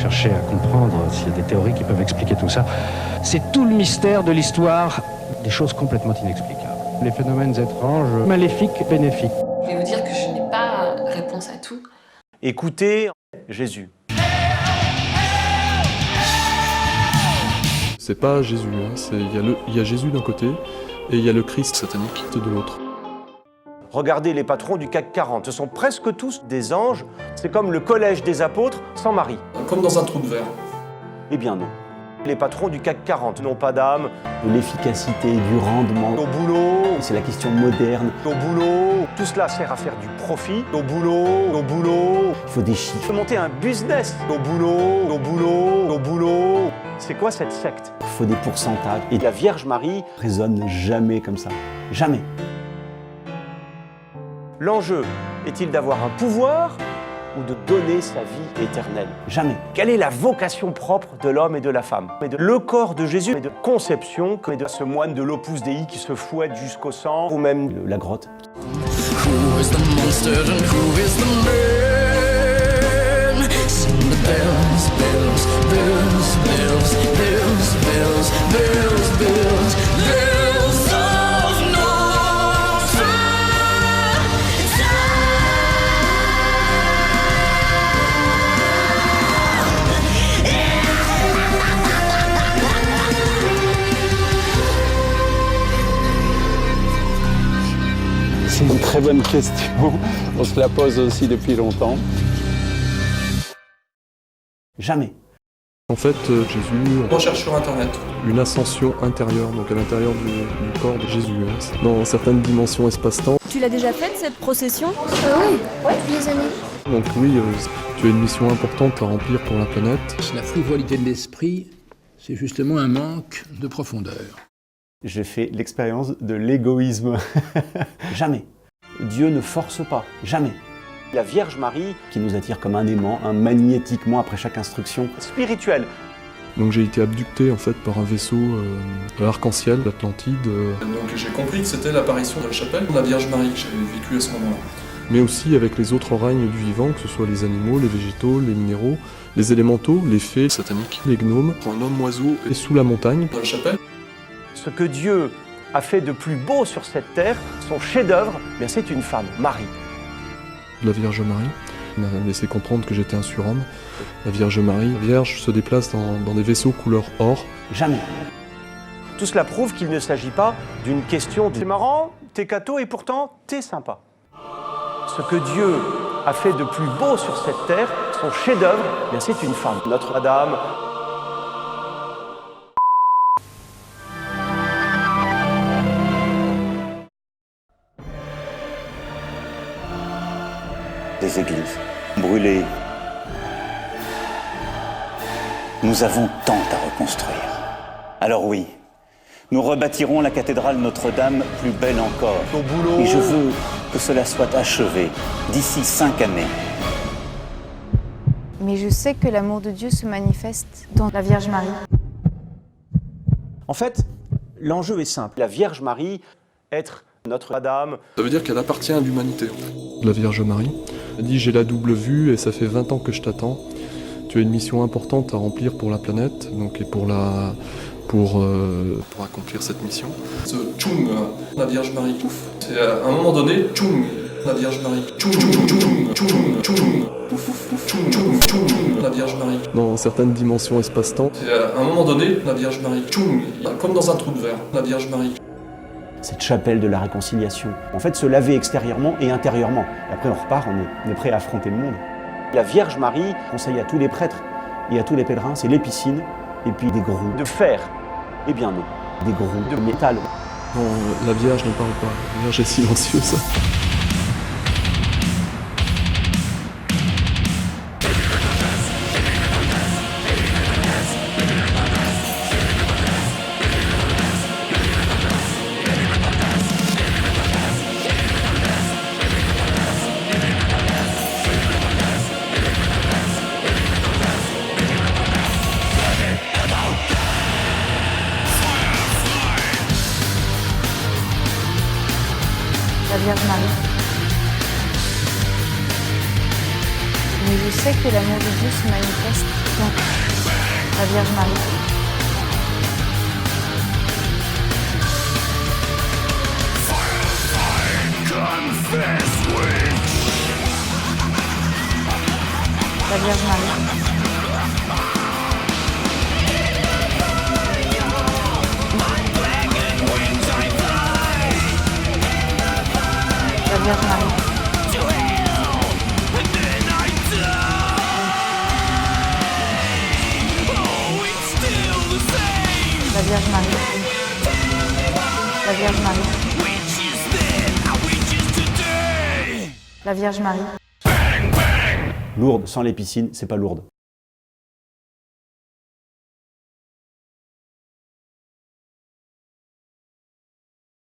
chercher à comprendre s'il y a des théories qui peuvent expliquer tout ça. C'est tout le mystère de l'histoire, des choses complètement inexplicables. Les phénomènes étranges, maléfiques, bénéfiques. Je vais vous dire que je n'ai pas réponse à tout. Écoutez Jésus. C'est pas Jésus, hein. Il y a Jésus d'un côté et il y a le Christ satanique de l'autre. Regardez les patrons du CAC 40, ce sont presque tous des anges, c'est comme le collège des apôtres sans Marie. Comme dans un trou de verre. Eh bien non. Les patrons du CAC 40 n'ont pas d'âme. De l'efficacité, du rendement. Au boulot, C'est la question moderne. au boulot, tout cela sert à faire du profit. Au boulot, Il faut des il chiffres. faut monter un business. Au boulot. C'est quoi cette secte? Il faut des pourcentages. Et La Vierge Marie, résonne jamais comme ça. Jamais. l'enjeu est-il d'avoir un pouvoir ou de donner sa vie éternelle? Jamais. Quelle est la vocation propre de l'homme et de la femme? Le corps de Jésus est de conception, que de ce moine de l'Opus Dei qui se fouette jusqu'au sang, ou même La grotte. Who is the monster and who is the man? Sing the bells, bells, bells, bells, bells, bells, bells, bells, bells of Notre C'est une très bonne question. On se la pose aussi depuis longtemps. Jamais. En fait, Jésus, Recherche sur Internet. une ascension intérieure, donc à l'intérieur du corps de Jésus, hein. Dans certaines dimensions espace-temps. Tu l'as déjà faite cette procession? Oui, depuis des années. Donc oui, tu as une mission importante à remplir pour la planète. La frivolité de l'esprit, c'est justement un manque de profondeur. J'ai fait l'expérience de l'égoïsme. Jamais. Dieu ne force pas. Jamais. la Vierge Marie, Qui nous attire comme un aimant, magnétiquement après chaque instruction. spirituelle. Donc j'ai été abducté en fait par un vaisseau arc-en-ciel d'Atlantide, Donc j'ai compris que c'était l'apparition de la chapelle de la Vierge Marie que j'avais vécue à ce moment-là. mais aussi avec les autres règnes du vivant, que ce soit les animaux, les végétaux, les minéraux, les élémentaux, les fées sataniques, les gnomes, un homme oiseau et sous la montagne. Dans la chapelle, Ce que Dieu a fait de plus beau sur cette terre, son chef-d'œuvre, bien c'est une femme, Marie. La Vierge Marie m'a laissé comprendre que j'étais un surhomme. La Vierge Marie, la Vierge se déplace dans des vaisseaux couleur or. Jamais. Tout cela prouve qu'il ne s'agit pas d'une question de « c'est marrant, t'es catho et pourtant t'es sympa ». Ce que Dieu a fait de plus beau sur cette terre, son chef-d'œuvre, bien c'est une femme. Notre-Dame. Des églises brûlées. Nous avons tant à reconstruire. Alors oui, nous rebâtirons la cathédrale Notre-Dame plus belle encore. Au boulot. Et je veux que cela soit achevé d'ici 5 années. Mais je sais que l'amour de Dieu se manifeste dans la Vierge Marie. En fait, l'enjeu est simple. La Vierge Marie, être Notre-Dame, Ça veut dire qu'elle appartient à l'humanité. La Vierge Marie a dit « J'ai la double vue et ça fait 20 ans que je t'attends. Tu as une mission importante à remplir pour la planète, donc et pour accomplir cette mission. » ce tchoum, la Vierge Marie, pouf. C'est à un moment donné, tchoum, la Vierge Marie, tchoum, tchoum, tchoum, tchoum, tchoum, tchoum, pouf, pouf, pouf, tchoum, tchoum, tchoum, la Vierge Marie. Dans certaines dimensions espace-temps, C'est à un moment donné, la Vierge Marie, tchoum, comme dans un trou de verre, la Vierge Marie. Cette chapelle de la réconciliation. En fait, se laver extérieurement et intérieurement. Et après, on repart, on est prêt à affronter le monde. la Vierge Marie, Conseil à tous les prêtres et à tous les pèlerins, c'est les piscines et puis des gros. de fer. Eh bien non. Des gros de métal. non, la Vierge ne parle pas. La Vierge est silencieuse. La Vierge Marie. Mais je Je sais que l'amour de Dieu se manifeste dans la Vierge Marie. La Vierge Marie. La Vierge Marie. La Vierge Marie. La Vierge Marie. La Vierge Marie. Lourdes sans les piscines, c'est pas Lourdes.